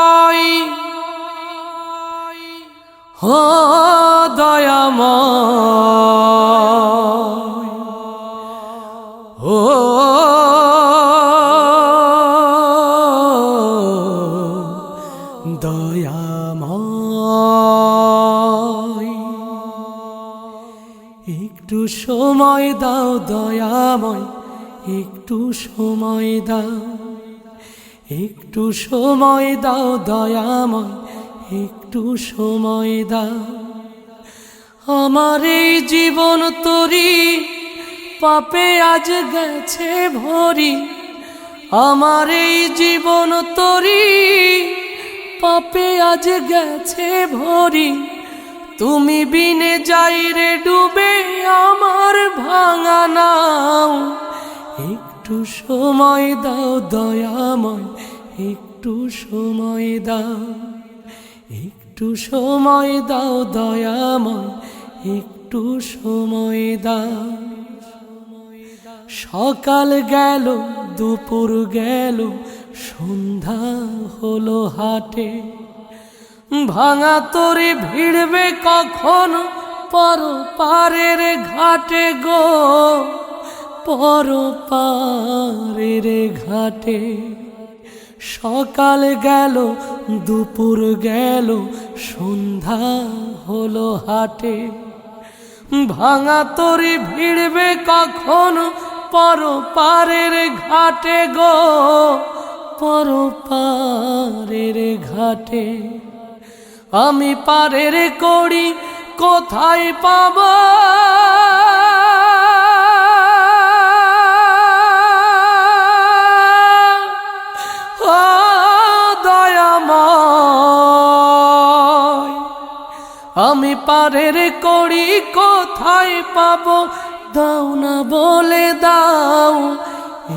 দয়াময় হো দয়াময় ও দয়াময় একটু সময় দাও দয়াময় একটু সময় দাও একটু সময় দাও দয়াময় একটু সময় দাও আমার এই জীবন তরি পাপে আজ গেছে ভরি আমার এই জীবন তরি পাপে আজ গেছে ভরি তুমি বিনে যাই রে ডুবে আমার ভাঙা নাও একটু সময় দাও দয়াময় একটু সময় দাও একটু সময় দাও দয়াময় একটু সময় দাও সকাল গেল দুপুর গেল সন্ধ্যা হলো হাটে ভাঙা তরি ভিড়বে কখন পর পারের ঘাটে গো পর পারের ঘাটে সকাল গেল দুপুর গেল সন্ধ্যা হলো হাটে ভাঙা তরি ভিড়বে কখন পর পারের ঘাটে গো পর পারের ঘাটে আমি পারের কড়ি কোথায় পাব ও দয়াময় আমি পারের কড়ি কোথায় পাব দাও না বলে দাও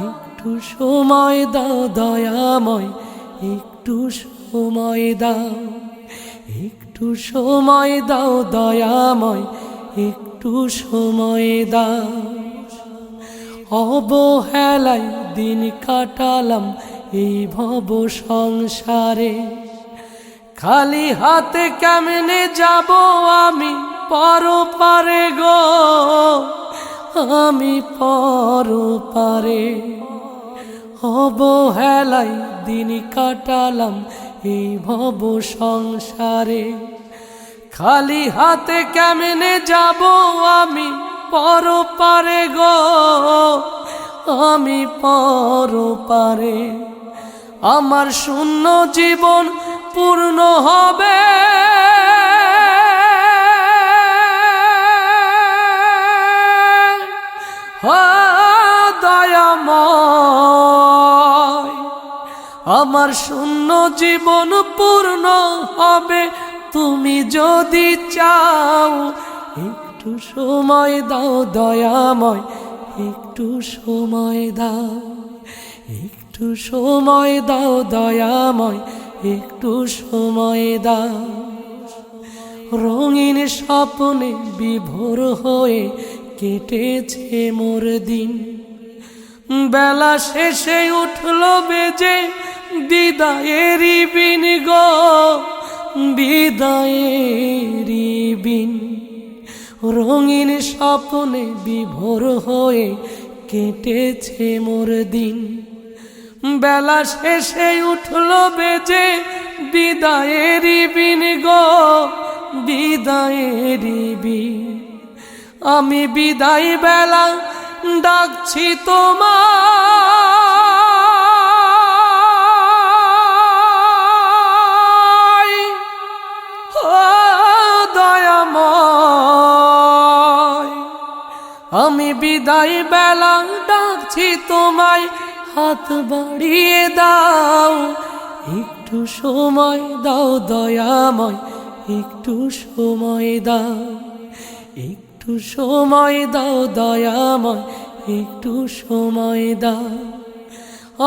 একটু সময় দাও দয়াময় একটু সময় দাও একটু সময় দাও দয়াময় একটু সময় দাও অবহেলায় দিন কাটালাম এই ভব সংসারে খালি হাতে কেমনে যাব আমি পর পারে গো আমি পর পারে অবহেলায় দিন কাটালাম এই ভব সংসারে খালি হাতে কেমনে যাব আমি পর পারে গো আমি পর পারে আমার শূন্য জীবন পূর্ণ হবে দয়াময় আমার শূন্য জীবন পূর্ণ হবে তুমি যদি চাও একটু সময় দাও দয়াময় একটু সময় দাও একটু সময় দাও দয়াময় একটু সময় দাও রঙিন স্বপ্নে বিভোর হয়ে কেটেছে মোর দিন বেলা শেষে উঠল বেজে বিদায়েরই বিন গো বিদায়েরই বিন রঙিন স্বপ্নে বিভোর হয়ে কেটেছে মোর দিন বেলা শেষে উঠল বেজে বিদায়েরই বিন গো বিদায়েরই বিন আমি বিদায় বেলা ডাকছি তোমায় ও দয়াময় আমি বিদায় বেলা ডাকছি তোমায় হাত বাড়িয়ে দাও একটু সময় দাও দয়াময় একটু সময় দাও একটু সময় দাও দয়াময় একটু সময় দাও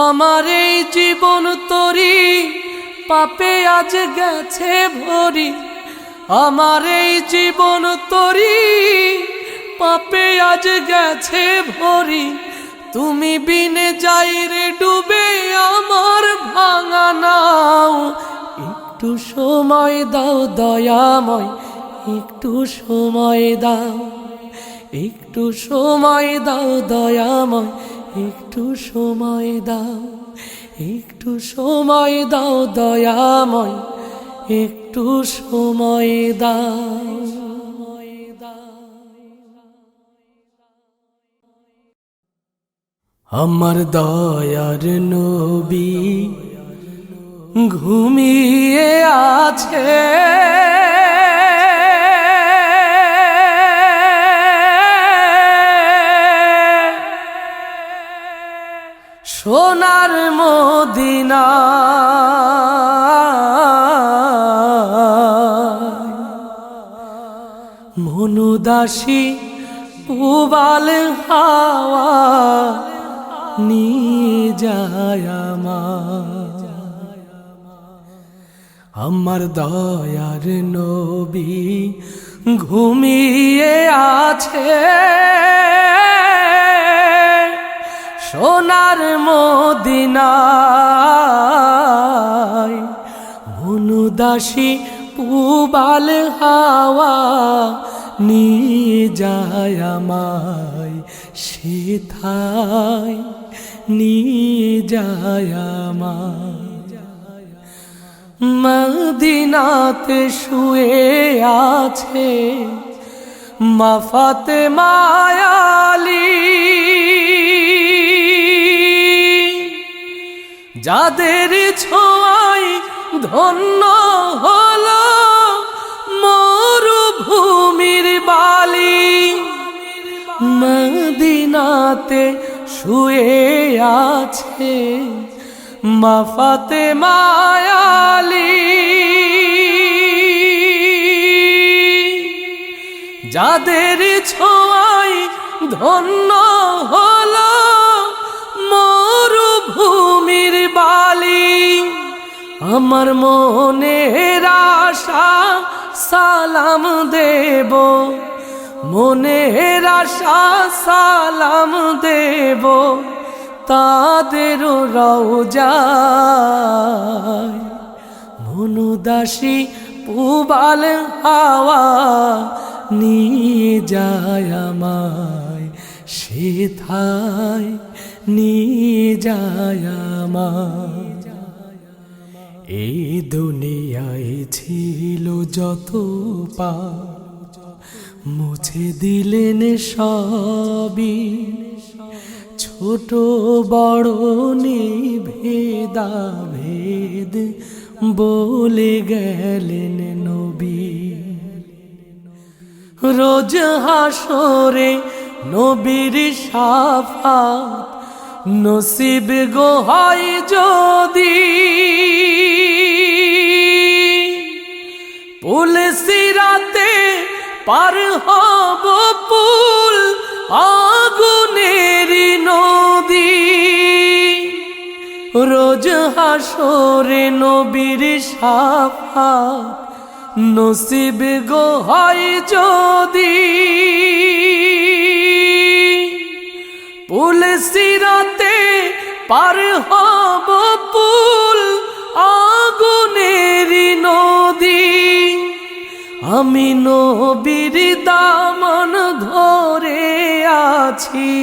আমার এই জীবন তরি পাপে আজ গেছে ভরি আমার এই জীবন তরি পাপে আজ গেছে ভরি তুমি বিনে যাই রে ডুবে আমার ভাঙা নাও। একটু সময় দাও দয়াময়, একটু সময় দাও, একটু সময় দাও দয়াময়, একটু সময় দাও, একটু সময় দাও দয়াময়, একটু সময় দাও। আমার দয়ার নবী ঘুমিয়ে আছে, সোনার মদিনা মনুদাসী পুবাল হাওয়া নিয়ে যায় আমার দয়ার নবী ঘুমিয়ে আছে, সোনার মদিনায় মনুদাসী পুবাল হাওয়া নিয়ে যায় আমায়, সেথায় নিয়ে যায় আমায়। মদিনাতে শুয়ে আছে মা ফাতেমা আলী, যাদের ছোঁয়ায় ধন্য হলো মরুভূমির বালি। মদিনাতে শুয়ে আছে মা ফাতেমা আলী, যাদের ছোঁয়ায় ধন্য হলো মরুভূমির বালি। আমার মনের আশা সালাম দেব, মনের আশা সালাম দেব তাদের রওজায়। মনুদাসী পুবাল হাওয়া নিয়ে যায় আমায়, সেথায় নিয়ে যায় আমায়। এই দুনিয়ায় ছিল যত পাপ মুছে দিলেন সবই, ছোট বড় ভেদাভেদ বলে গেলেন নবী। রোজ হাসরে নবীর শাফাত নসিব গো হয় যদি, পুল সিরাতে পার হব পুল আগুনের নদী। রোজ হাসরে নবীর শাফাত নসিব গো হয় যদি, পুল সিরাতে পার হব পুল আগুনের নদী। আমি নবীর দামন ধরে আছি,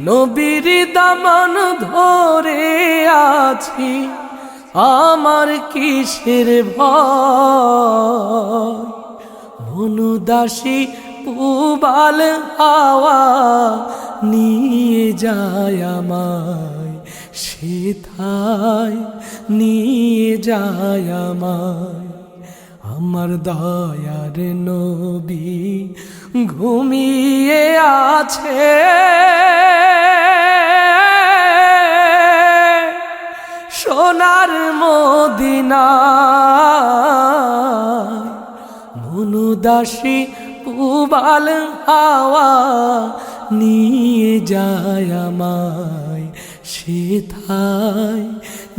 নবীর দামন ধরে আছি, আমার কিসের ভয়। মনুদাসী পুবাল হাওয়া নিয়ে যায় আমায়, সেথায় নিয়ে যায় আমায়। আমার দয়ার নবী ঘুমিয়ে আছে, সোনার মদিনায় মনুদাসী পুবাল হাওয়া নিয়ে যায় আমায়, সেথায়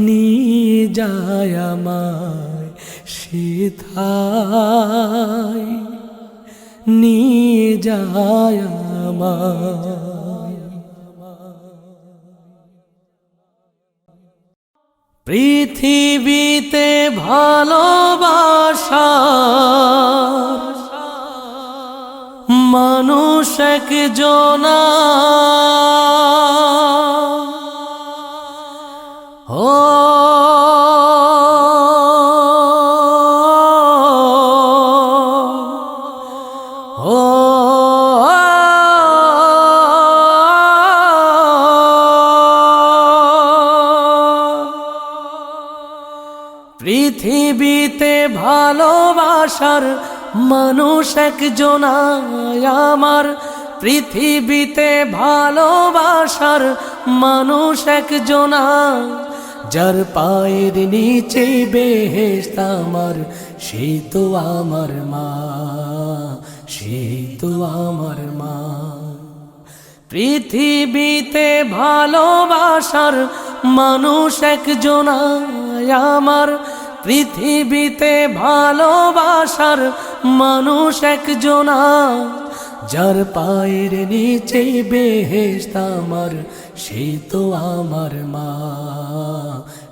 নিয়ে যায় আমায়, সেথায় নিয়ে যায় আমায়। পৃথিবীতে ভালোবাসা মানুষ একজনা, ও পৃথিবীতে ভালোবাসার মানুষ একজনা আমার, পৃথিবীতে ভালোবাসার মানুষ একজনা, যার পায়ের নিচে বেহেশত আমার, সে তো আমার মা, সে তো আমার মা। পৃথিবীতে ভালোবাসার মানুষ একজনা আমার, পৃথিবীতে ভালোবাসার মানুষ একজনা, যার পায়ের নিচে বেহেশত আমার, সে তো আমার মা,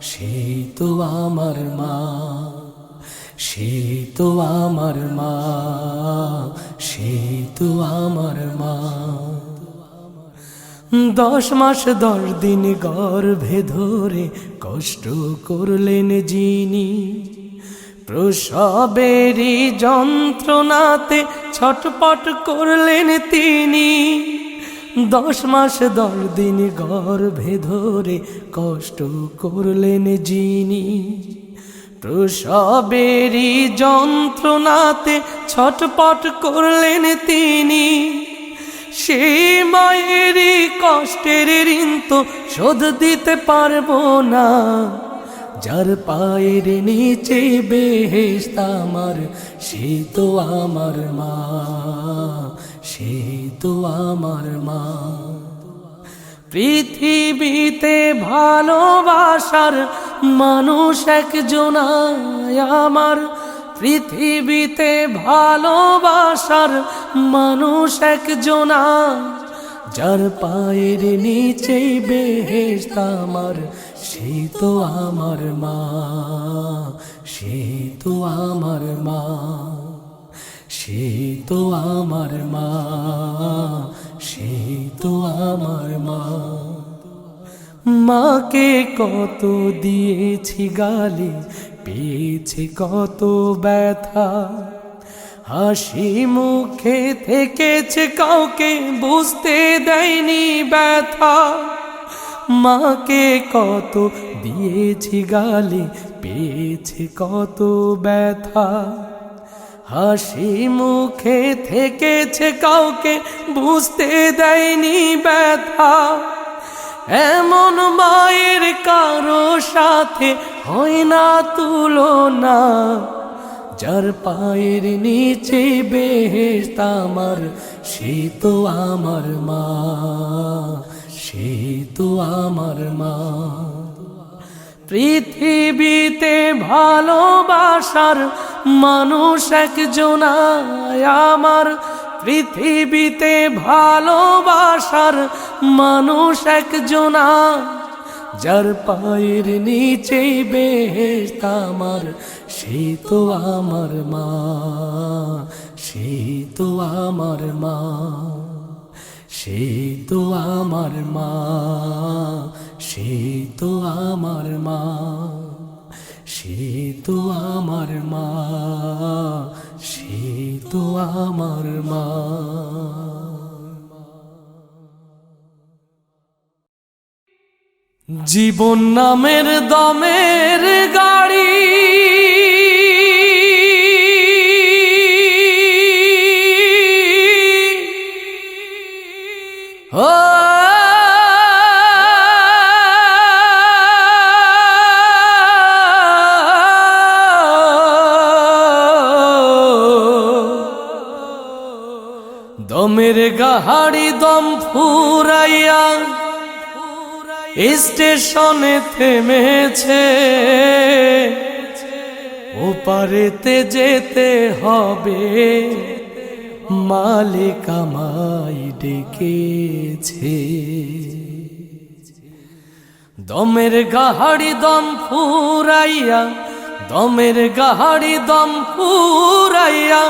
সে তো আমার মা, সে তো আমার মা, সে তো আমার মা। 10 মাস 10 দিন গর্ভে ধরে কষ্ট করলেন যিনি, প্রসবেরই যন্ত্রণাতে ছটপট করলেন তিনি। 10 মাস 10 দিন গর্ভে ধরে কষ্ট করলেন যিনি, প্রসবেরই যন্ত্রণাতে ছটপট করলেন তিনি। সেই মায়েরই কষ্টের ঋণ তো শোধ দিতে পারবো না, যার পায়ের নিচে বেহেশত আমার, সে তো আমার মা, সে তো আমার মা। পৃথিবীতে ভালোবাসার মানুষ একজনা আমার, পৃথিবীতে ভালোবাসার মানুষ একজনা, যার পায়ের নিচে বেহেশত আমার, সে তো আমার মা, সে তো আমার মা, সে তো আমার মা, সে তো আমার মা। মাকে কত দিয়েছি গালি, পেয়েছে কত ব্যথা, হাসি মুখে থেকেছে কাউকে বুঝতে দেয়নি ব্যথা। মাকে কত দিয়েছি গালি, পেয়েছে কত ব্যথা, হাসি মুখে থেকেছে কাউকে বুঝতে দেয়নি ব্যথা। এমন মায়ের কারো সাথে হয় না তুলনা, যার পায়ের নিচে বেহেশত আমার, সে তো আমার মা, সে তো আমার মা। পৃথিবীতে ভালোবাসার মানুষ একজনা আমার, পৃথিবীতে ভালোবাসার মানুষ একজনা, যার পায়ের নিচে বেহেশত আমার, সে তো আমার মা, সে তো আমার মা, সে তো আমার মা, সে তো আমার মা, সে তো আমার মা, সে তো আমার মা। জীবন নামের দমের গাড়ি, ও দমের গাড়ি দম ফুরাইয়া স্টেশনে থেমেছে, ওপারেতে যেতে হবে, মালিক আমায় ডেকেছে। দমের গাহাড়ি দম ফুরাইয়া, দমের গাহাড়ি দম ফুরাইয়া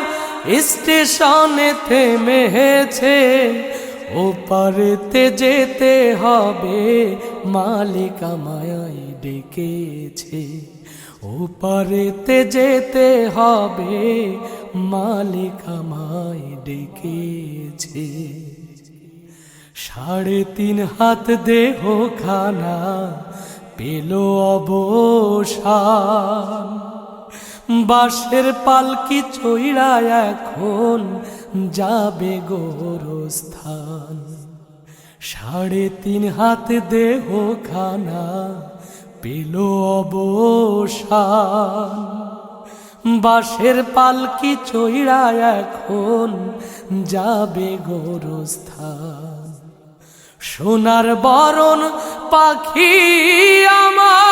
স্টেশনে থেমেছে। ওপারেতে যেতে হবে মালিক আমায় ডেকেছে। ওপারেতে যেতে হবে মালিক আমায় ডেকেছে। 3.5 হাত দেহ খানা পেল অবসান। বাঁশের পালকি চইড়া এখন যাবে গোরস্থান। 3.5 হাত দেহ খানা পেল অবসান। বাঁশের পালকি চইড়া এখন যাবে গোরস্থান। সোনার বরণ পাখি আমার,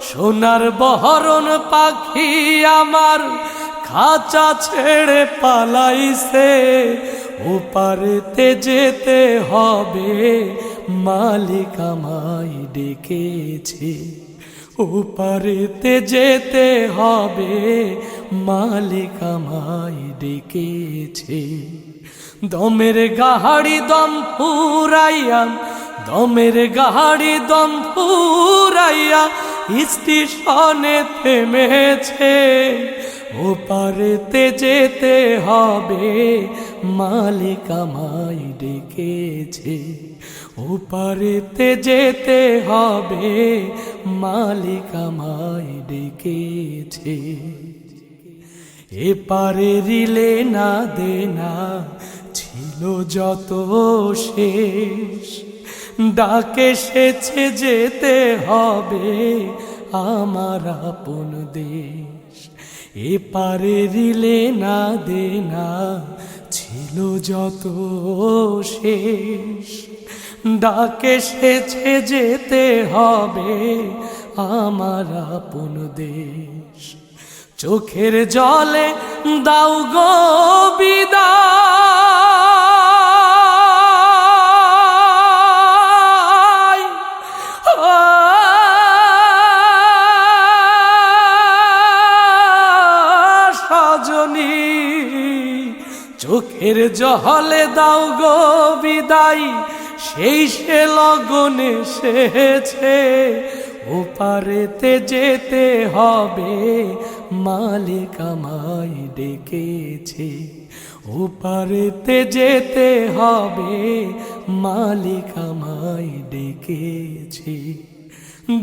সোনার বরণ পাখি আমার খাঁচা ছেড়ে পালাইছে। ওপারেতে যেতে হবে মালিক আমায় ডেকেছে। ওপারেতে যেতে হবে মালিক আমায় ডেকেছে। দমের গাহাড়ি দম ফুরাইয়া, দমের গাহাড়ি দম ফুরাইয়া স্টেশনে থেমেছে। ওপারেতে যেতে হবে মালিক আমায় ডেকেছে। ওপারেতে যেতে হবে মালিক আমায় ডেকেছে। এপারে রিলে না দেনা ছিল যত শেষ, ডাকে এসেছে যেতে হবে আমার আপন দেশ। এপারে রিলে না দেনা ছিল যত শেষ, ডাকে এসেছে যেতে হবে আমার আপন দেশ। চোখের জলে দাও গো বিদায়, সজনী চোখের জলে দাও গো বিদায়। সেই সে লগন এসেছে। ওপারেতে যেতে হবে মালিক আমায় ডেকেছে। ওপারেতে যেতে হবে মালিক আমায় ডেকেছে।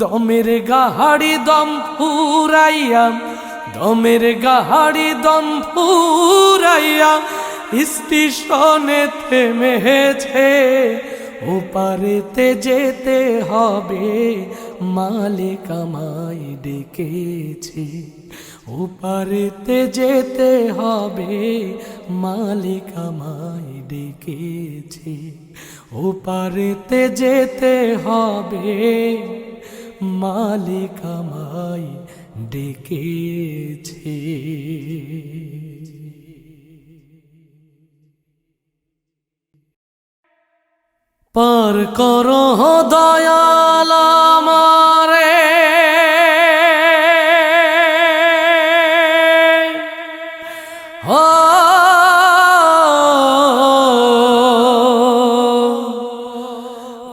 দমের গাহাড়ি দম ফুরাইয়া, দমের গাহাড়ি দম ফুরাইয়া স্টেশনে থেমেছে। ওপারেতে যেতে হবে মালিক আমায় ডেকেছে। ওপারেতে যেতে হবে মালিক আমায় ডেকেছে। ওপারেতে যেতে হবে মালিক আমায় ডেকেছে। পার করো দয়াল আমারে,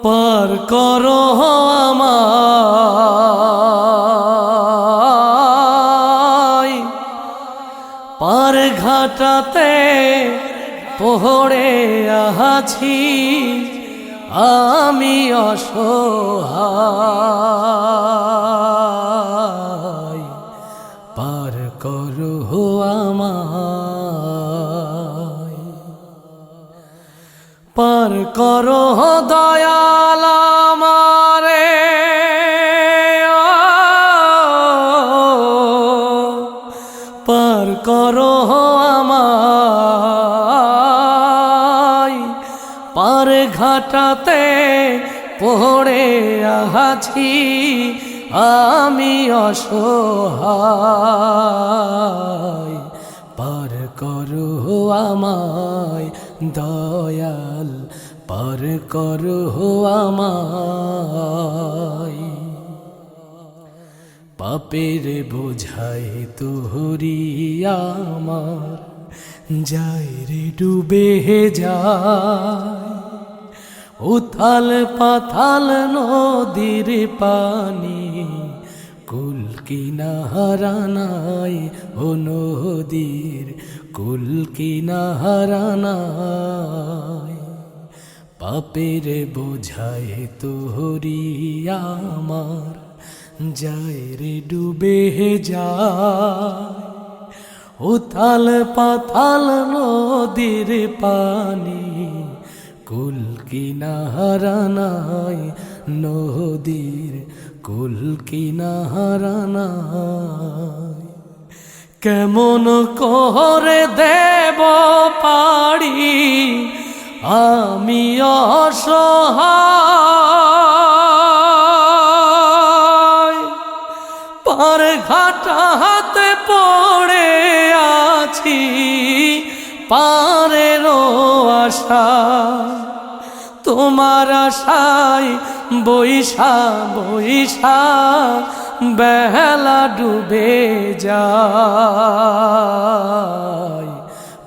পার করো আমায়। পার ঘাটাতে পড়ে আছি আমি অসহায়। পার করো আমায়, পার করো দয়াল আমারে। পার করো আমায়। পার ঘাটাতে পড়ে আছি আমি অসহায়, পার করো আমায় দয়াল, পার করো আমায়। পাপের বোঝায় তোহরি আমার যায় রে ডুবে যায়, উথাল পাথাল নদীর পানি কুল কিনারা নাই, ও নদীর কুল কিনারা নাই। পাপের বোঝায় তোহরি আমার যায় রে ডুবে যায়, উথাল পাথাল নদীর পানি কুল কিনারা নাই, নদীর কুল কিনারা নাই। কেমন করে দেব পারি আমি অসহায়, পার ঘাটা হাতে পড়ে আছি পারেরও আশা, তোমার আশায় বৈশা বৈশা বেলা ডুবে যায়,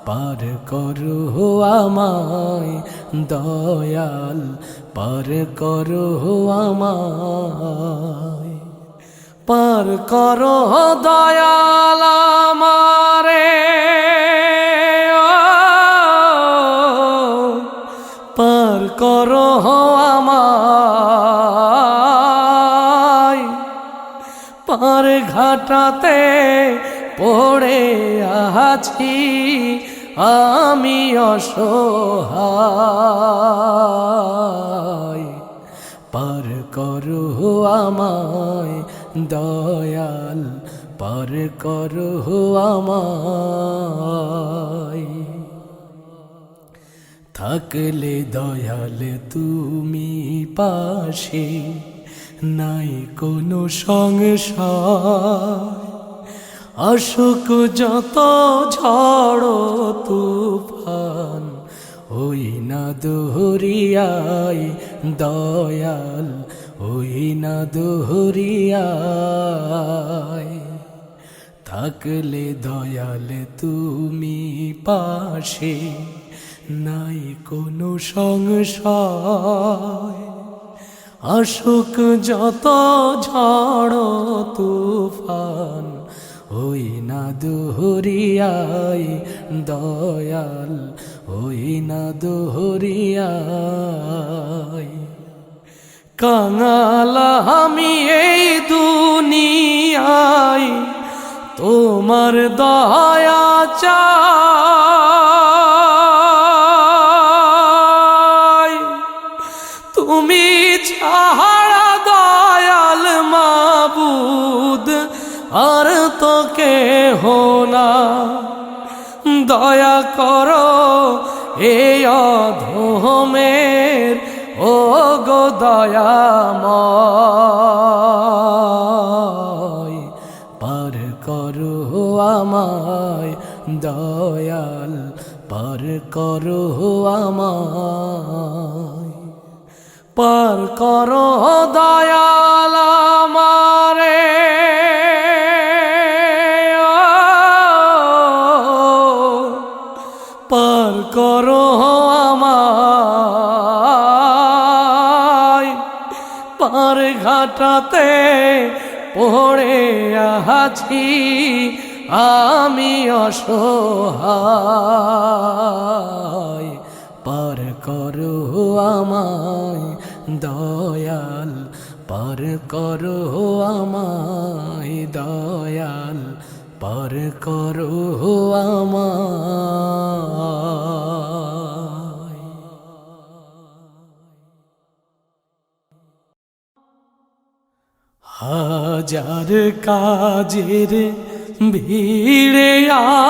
পার করো আমায় দয়াল, পার করো আমায়, পার করো দয়াল আমারে, পার করো আমায়। পার ঘাটাতে পড়ে আছি আমি অসহায়, পার করো আমায় দয়াল, পার করো আমায়। থাকলে দয়াল তুমি পাশে, নাই কোনো সংশয়, অসুখ যত ঝড় তুফান ওই না দোহরিয়ায় দয়াল, ওই না দোহরিয়ায়। থাকলে দয়াল তুমি পাশে, নাই কোনো সংশয়, অসুখ যত ঝড় তুফান ওই না দোহরিয়ায় দয়াল, ওই না দোহরিয়ায়। কাঙাল আমি এই দুনিয়ায় তোমার দয়া চাই, তুমি ছাড়া দয়াল মাবুদ আর তো কেহ না, দয়া করো এই অধমের ও গো দয়াময়, পার করো আমায় দয়াল, পার করো আমায়, পার করো দয়াল আমারে, পার করো আমায়। পার ঘাটাতে পড়ে আছি আমি অসহায়, পার করো আমায় দয়াল, পার করো আমায় দয়াল, পার করো আমায়। হাজার কাজের ভিড়ে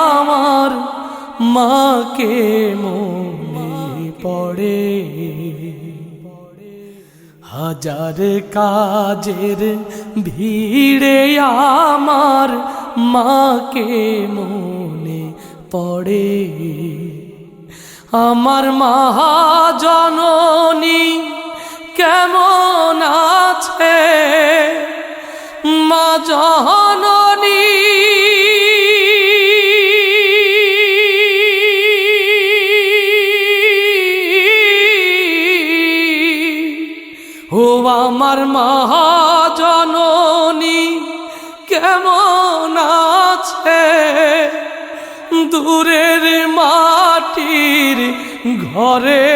আমার মাকে মনে পড়ে, হাজার কাজের ভিড়ে আমার মাকে মনে পড়ে। আমার মহাজননী কেমন আছে, মা জননী ও আমার মহাজননী কেমন আছে, দূরের মাটির ঘরে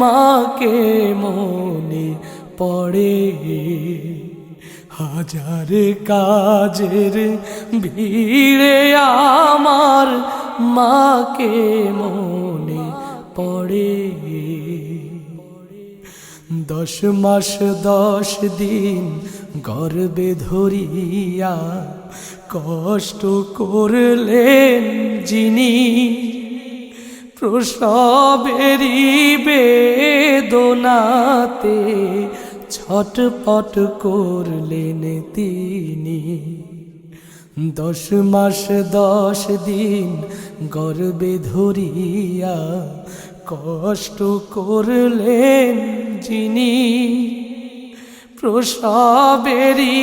মাকে মনে পড়ে। হাজার কাজের ভিড়ে আমার মাকে মনে পড়ে। 10 মাস 10 দিন গর্ভে ধরিয়া কষ্ট করলেন যিনি, প্রসবেরই বেদনাতে ছটপট করলেন তিনি। 10 মাস 10 দিন গর্ভে ধরিয়া কষ্ট করলেন যিনি, প্রসবেরই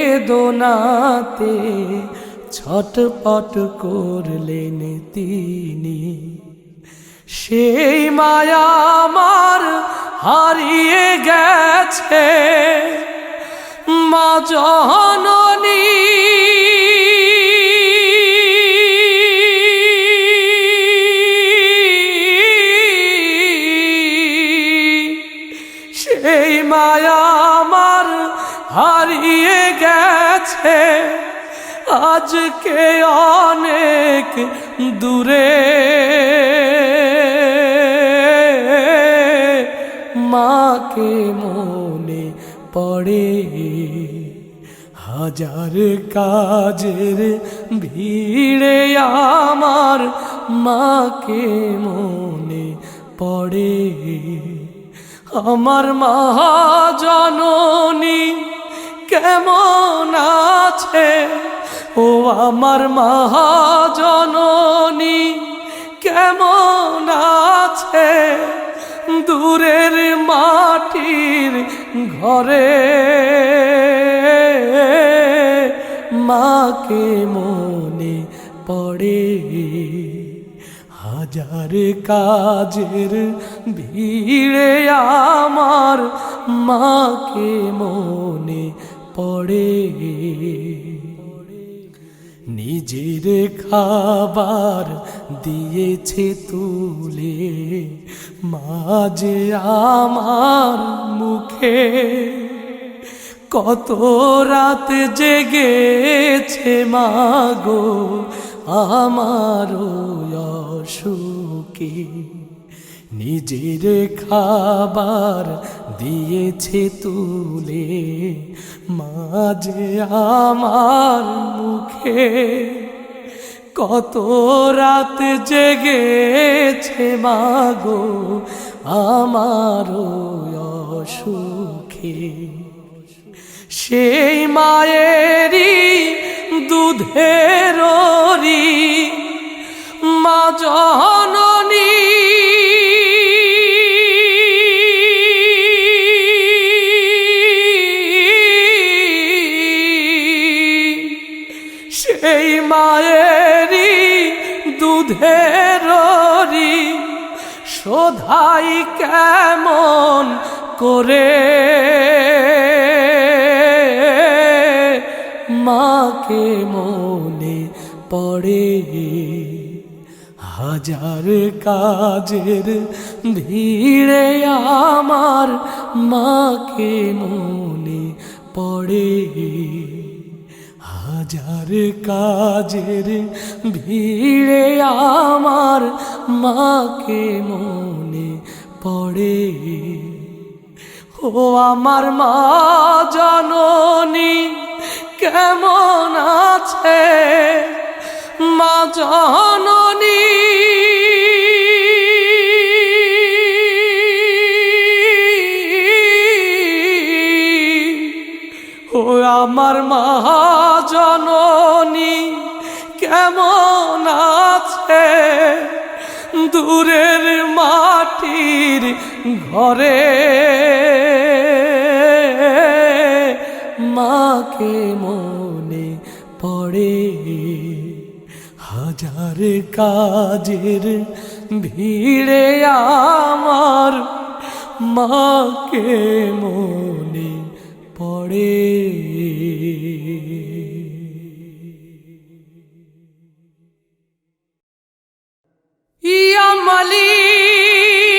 বেদনাতে ছটপট করলেন তিনি। সেই মায়া আমার হারিয়ে গেছে, মা জননী সেই মায়া আমার হারিয়ে গেছে, আজকে অনেক দূরে মাকে মনে পড়ে। হাজার কাজের ভিড়ে আমার মাকে মনে পড়ে। আমার মহাজননী কেমন আছে, ও আমার মহাজননী কেমন আছে, দূরের মাটির ঘরে মাকে মনে পড়ে। হাজার কাজের ভিড়ে আমার মাকে মনে পড়ে। নিজের খাবার দিয়েছে তুলে মাঝে আমার মুখে, কত রাত জেগেছে মাগো আমার অসুখে। নিজের খাবার দিয়েছে তুলে মাঝে আমার মুখে, কত রাত জেগেছে মাগো আমার অসুখে। সেই মায়েরই দুধের মা জননী সেই মায়েরই দুধের শোধাই কেমন করে মাকে মনে পড়ে। হাজার কাজের ভিড়ে আমার মাকে মনে পড়ে। হাজার কাজের ভিড়ে আমার মাকে মনে পড়ে। ও আমার মা জননী কেমন আছে, মা জননী দূরের মাটির ঘরে মাকে মনে পড়ে। হাজার কাজের ভিড়ে আমার মাকে মনে পড়ে। ইয়া মালিক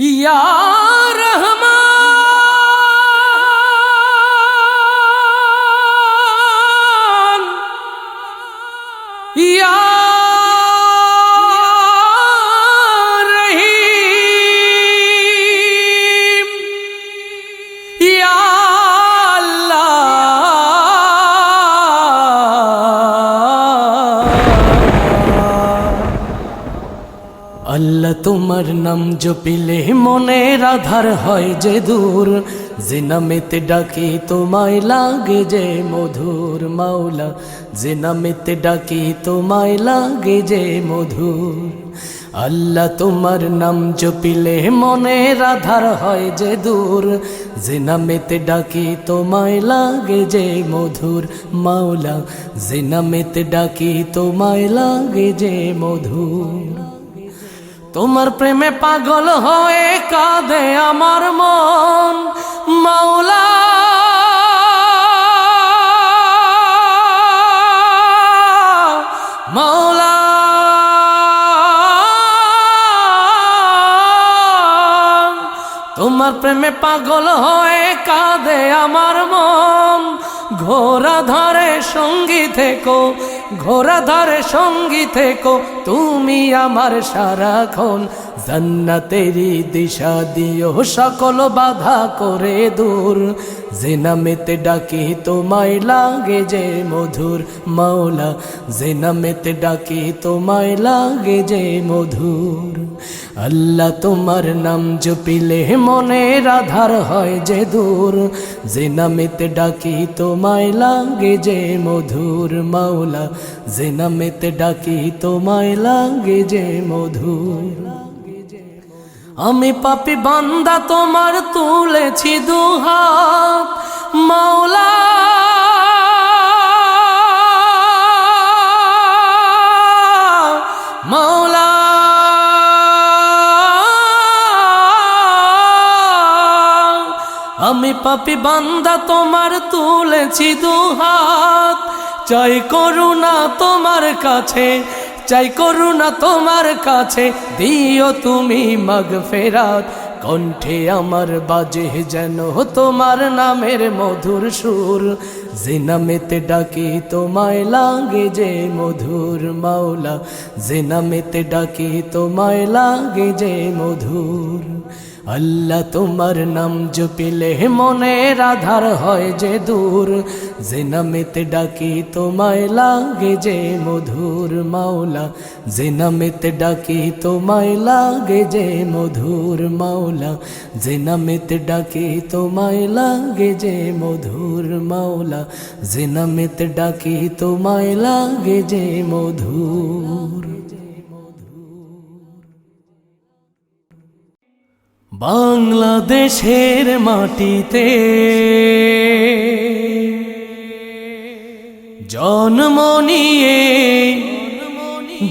ইয়া রহমান ইয়া রহিম ইয়া আল্লাহ তোমার নাম জপিলে মনের আধার হয় যে দূর, যে নামেতে ডাকি তোমায় লাগে যে মধুর। মাওলা যে নামেতে ডাকি তোমায় লাগে যে মধুর। আল্লাহ তোমার নাম জপিলে মনের আধার হয় যে দূর, যে নামেতে ডাকি তোমায় লাগে যে মধুর। মাওলা যে নামেতে ডাকি তোমায় লাগে যে মধুর। তোমার প্রেমে পাগল হয়ে কাঁদে আমার মন মাওলা, মাওলা তোমার প্রেমে পাগল হয়ে কাঁদে আমার মন। ঘোড়া ধরে সঙ্গী থেকো, ঘোড়া ধরে সঙ্গী থেকো তুমি আমার সারাক্ষণ। জান্নাতেরি দিশা দিও সকল বাধা করে দূর, যে নামেতে ডাকি তোমায় লাগে যে মধুর। মাওলা যে নামেতে ডাকি তোমায় লাগে যে মধুর। আল্লাহ তোমার নাম জপিলে মনের আধার হয় যে দূর, যে নামেতে ডাকি তোমায় লাগে যে মধুর। মাওলা যে নামেতে ডাকি তোমায় লাগে যে মধুর। আমি পাপী বান্দা তোমার তুলেছি দুহাত মাওলা, মাওলা আমি পাপী বান্দা তোমার তুলেছি দুহাত। চাই করুণা তোমার কাছে, চাই করুণা তোমার কাছে, দিও তুমি মাগফিরাত। কণ্ঠে আমার বাজে যেন তোমার নামের মধুর সুর, যে নামেতে ডাকি তোমায় লাগে যে মধুর। মাওলা যে নামেতে ডাকি তোমায় লাগে যে মধুর। আল্লাহ তোমার নাম জপিলে মনের আধার হয় যে দূর, যে নামেতে ডাকি তোমায় লাগে যে মধুর। মাওলা যে নামেতে ডাকি তোমায় লাগে যে মধুর। মাওলা যে নামেতে ডাকি তোমায় লাগে যে মধুর। মাওলা যে নামেতে ডাকি তোমায় লাগে যে মধুর। বাংলাদেশের মাটিতে জন্ম নিয়ে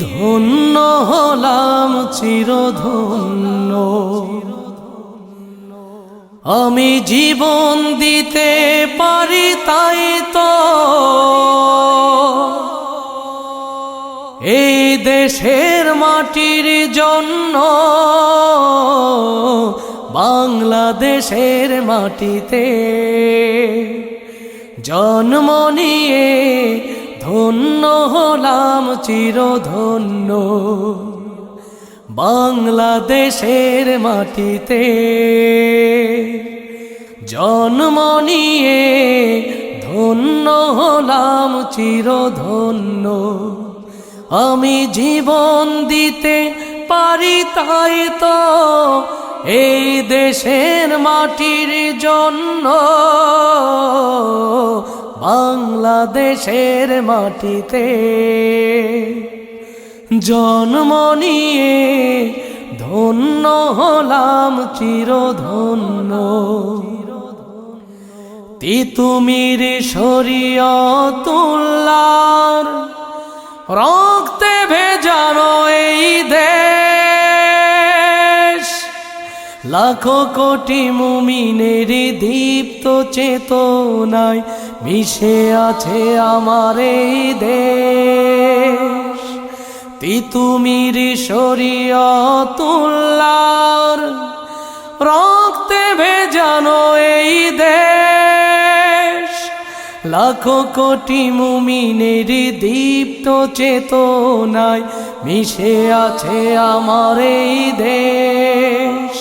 ধন্য হলাম চিরধন্য। আমি জীবন দিতে পারি তাই তো এই দেশের মাটির জন্য। বাংলাদেশের মাটিতে জন্ম নিয়ে ধন্য হলাম চিরধন্য। বাংলাদেশের মাটিতে জন্ম নিয়ে ধন্য হলাম চিরধন্য। আমি জীবন দিতে পারি তাই তো এই দেশের মাটির জন্য। বাংলাদেশের মাটিতে জন্ম নিয়ে ধন্য হলাম চিরধন্য। তিতুমির শরীয়তুল্লাহর রক্তে ভেজানো এই দেশ, লাখো কোটি মুমিনের দীপ্ত চেতনায় মিশে আছে আমার এই দেশ। তিতুমির শরীয়তুল্লাহর রক্তে ভেজানো এই দেশ, লাখো কোটি মুমিনের দীপ্ত চেতনায় মিশে আছে আমার এই দেশ।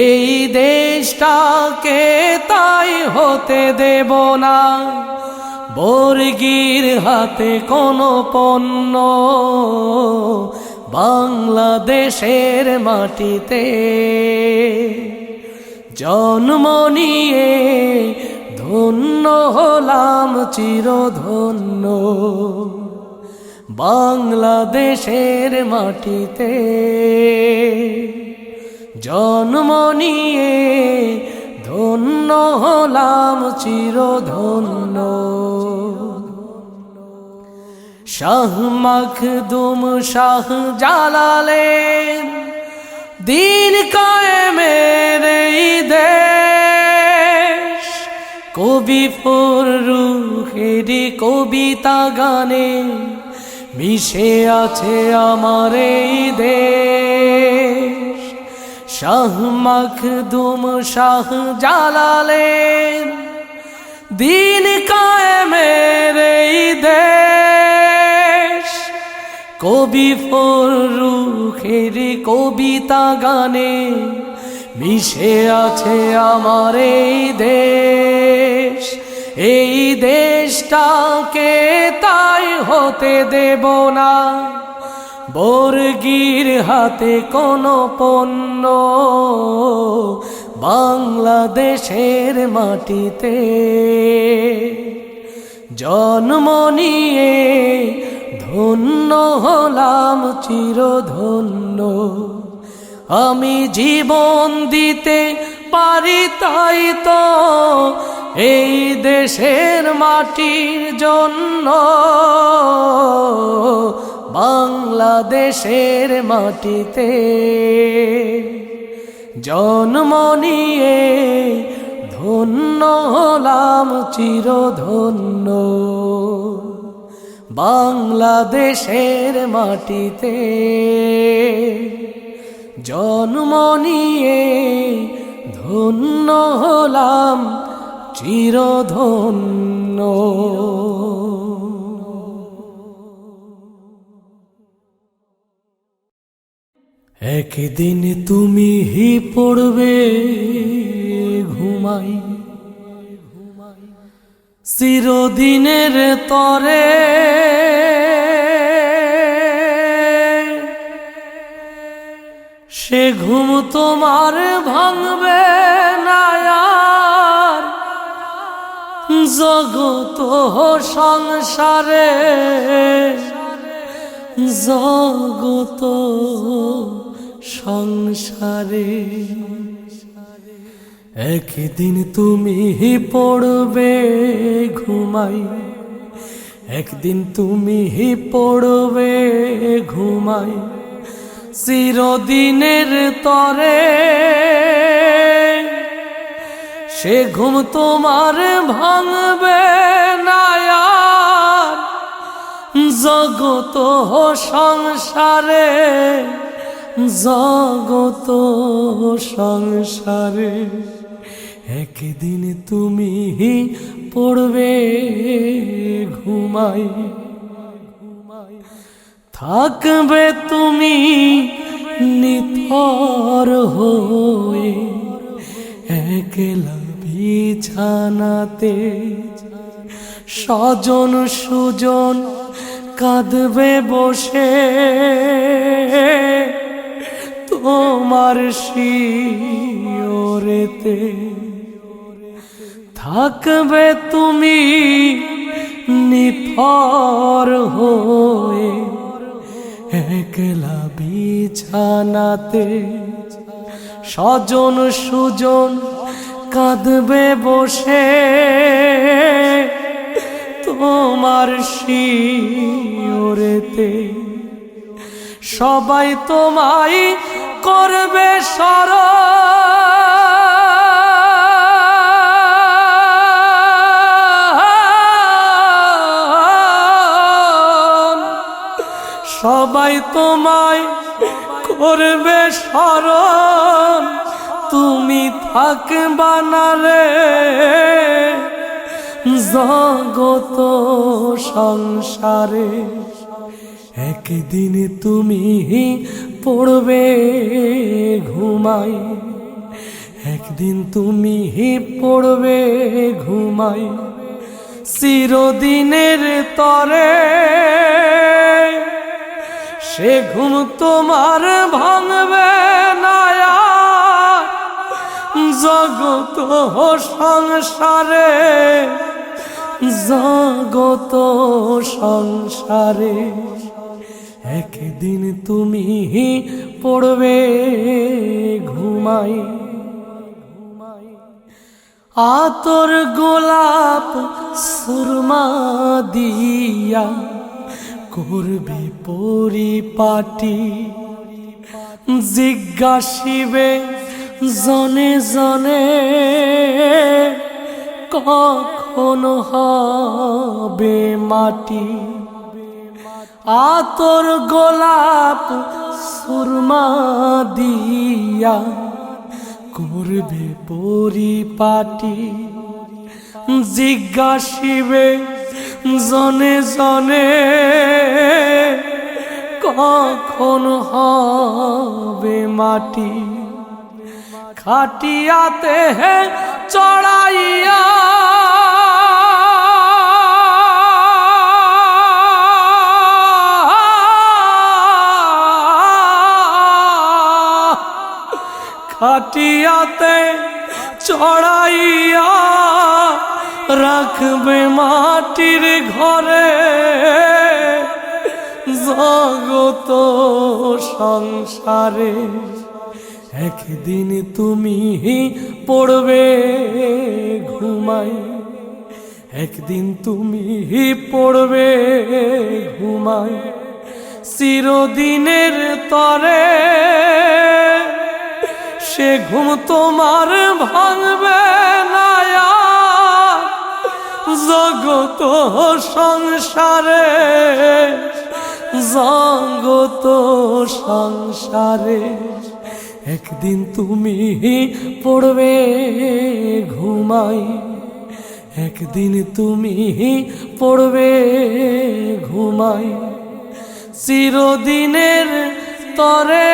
এই দেশটাকে তাই হতে দেব না বর্গীর হাতে কোনো পণ্য। বাংলাদেশের মাটিতে জন্ম নিয়ে ধন্য হলাম চিরধন্য। বাংলাদেশের মাটিতে জন্ম নিয়ে ধন্য হলাম চিরধন্য। শাহ মখদুম শাহ জালালের দিন কায়েমের এই দেশ, কবি ফররুখের কবিতা গানে মিশে আছে আমার এই দেশ। শাহ মখদুম শাহ জালালের দিন কায়েমের এই দেশ, কবি ফররুখের কবিতা গানে মিশে আছে আমার এই দেশ। এই দেশটাকে তাই হতে দেব না বর্গীর হাতে কোনো পণ্য। বাংলাদেশের মাটিতে জন্ম নিয়ে ধন্য হলাম চিরধন্য। আমি জীবন দিতে পারি তাই তো এই দেশের মাটির জন্য। বাংলাদেশের মাটিতে জন্ম নিয়ে ধন্য হলাম চিরধন্য। বাংলাদেশের মাটিতে জন্ম নিয়ে ধন্য হলাম চিরধন্য। একদিন তুমি পড়বে ঘুমাই চিরদিনের তরে, সে ঘুম তোমার ভাঙবে না আর জগত সংসারে। জগত সংসারে একদিন তুমি পড়বে ঘুমাই, একদিন তুমি পড়বে ঘুমাই চিরদিনের তরে। সে ঘুম তোমার ভাঙবে না আর জগত সংসারে। জগত সংসারে একদিন তুমি পড়বে ঘুমাই, থাকবে তুমি নিথর হয়ে একলা বিছানাতে। স্বজন সুজন কাঁদবে বসে তোমার শিয়রেতে। থাকবে তুমি নিথর হয়ে একলা বিছানাতে স্বজন সুজন কাঁদবে বসে তোমার শিয়রেতে সবাই তোমায় করবে স্মরণ সবাই তোমায় করবে স্মরণ তুমি থাকবা না রে জগত সংসারে একদিন তুমি পড়বে ঘুমাই একদিন তুমি পড়বে ঘুমাই চিরদিনের তরে সে ঘুম তোমার ভাঙবে না জগত সংসারে জগত সংসারে একদিন তুমি পড়বে ঘুমাই আতর গোলাপ সুরমা দিয়া করবে পরিপাটি জিজ্ঞাসিবে জনে জনে কখন হবে মাটি আতর গোলাপ সুরমা দিয়া করবে পরিপাটি জিজ্ঞাসিবে জনে জনে কখন হবে মাটি খাটিয়াতে চড়াইয়া খাটিয়াতে চড়াইয়া রাখবে মাটির ঘরে জগত সংসারে একদিন তুমি পড়বে ঘুমাই একদিন তুমি পড়বে ঘুমাই চিরদিনের তরে সে ঘুম তোমার ভাঙবে না জগত সংসারে জগত সংসারে একদিন তুমি পড়বে ঘুমাই একদিন তুমি পড়বে ঘুমাই চিরদিনের তরে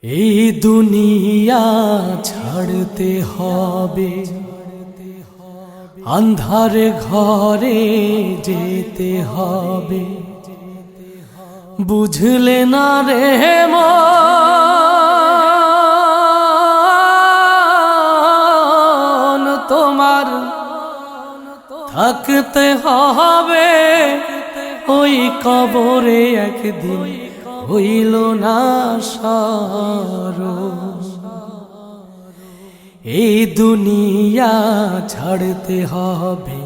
এই দুনিয়া ছাড়তে হবে আন্ধার ঘরে যেতে হবে বুঝলে না রে মন তোমার থাকতে হবে ওই কবরে একদিন হইল না স্মরণ এই দুনিয়া ছাড়তে হবে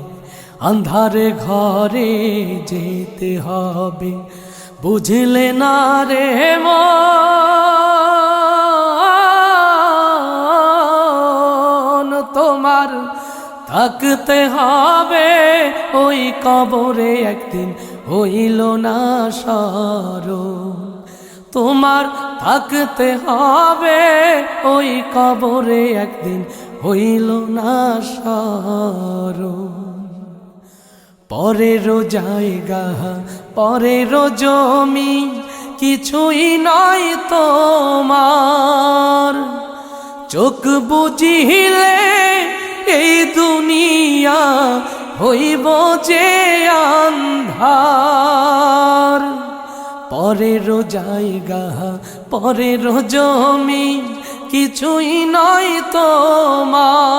আন্ধারে ঘরে যেতে হবে বুঝলে না রে মন তোমার থাকতে হবে ওই কবরে একদিন হইল না স্মরণ তোমার থাকতে হবে ওই কবরে একদিন হইল না স্মরণ পরের জায়গা পরের জমি কিছুই নয় তোমার চোখ বুঝিলে এই দুনিয়া হইব যে আন্ধার পরের জায়গা পরের জমি কিছুই নয় তোমার।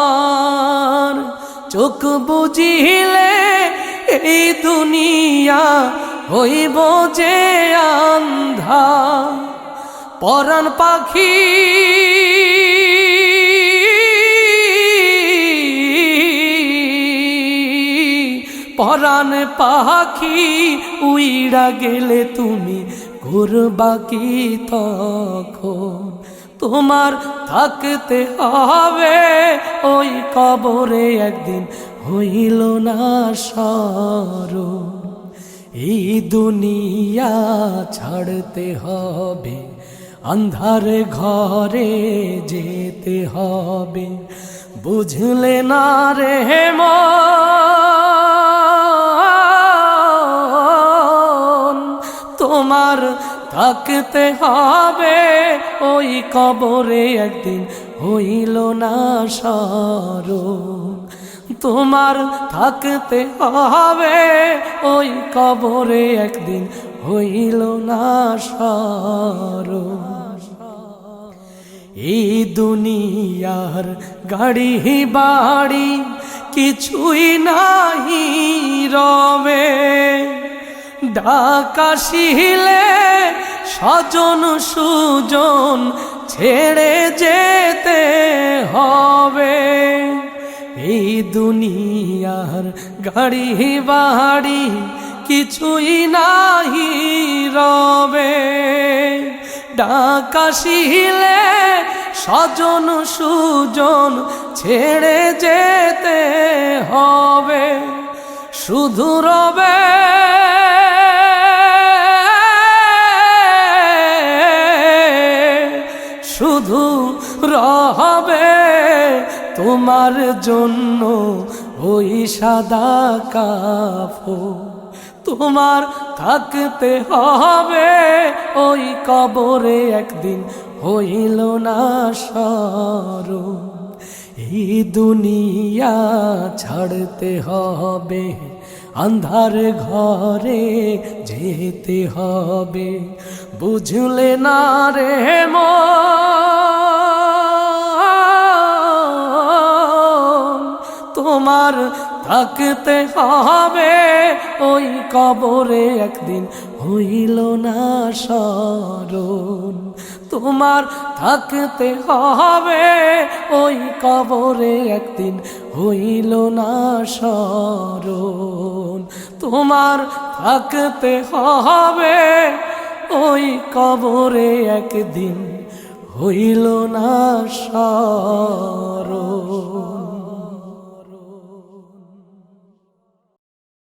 চোখ বুঝিলে এই দুনিয়া হইব যে আন্ধা, পরাণ পাখি পরাণ পাখি উইড়া গেলে তুমি করবা কি তখন? তোমার থাকতে হবে ওই কবরে একদিন, হইল না স্মরণ। এই দুনিয়া ছাড়তে হবে, আন্ধার ঘরে যেতে হবে, বুঝলে না রে মন? তোমার থাকতে হবে ওই কবরে একদিন, হইল না স্মরণ। তোমার থাকতে হবে ওই কবরে একদিন, হইল না স্মরণ। এই দুনিয়ার গাড়ি বাড়ি কিছুই নাহি রবে, ডাকাশিলে স্বজন সুজন ছেড়ে যেতে হবে। এই দুনিয়ার গাড়ি বাড়ি কিছুই নাহি রবে, ডাকাশিলে স্বজন সুজন ছেড়ে যেতে হবে। শুধু রবে শুধু রবে তোমার জন্য ওই সাদা কাফন। তোমার থাকতে হবে ওই কবরে একদিন, হইল না স্মরণ। এই দুনিয়া ছাড়তে হবে, আন্ধার ঘরে যেতে হবে, বুঝলে না রে মন? তোমার থাকতে হবে ওই কবরে একদিন, হইল না স্মরণ। তোমার থাকতে হবে ওই কবরে একদিন, হইল না স্মরণ। তোমার থাকতে হবে ওই কবরে একদিন, হইল না স্মরণ।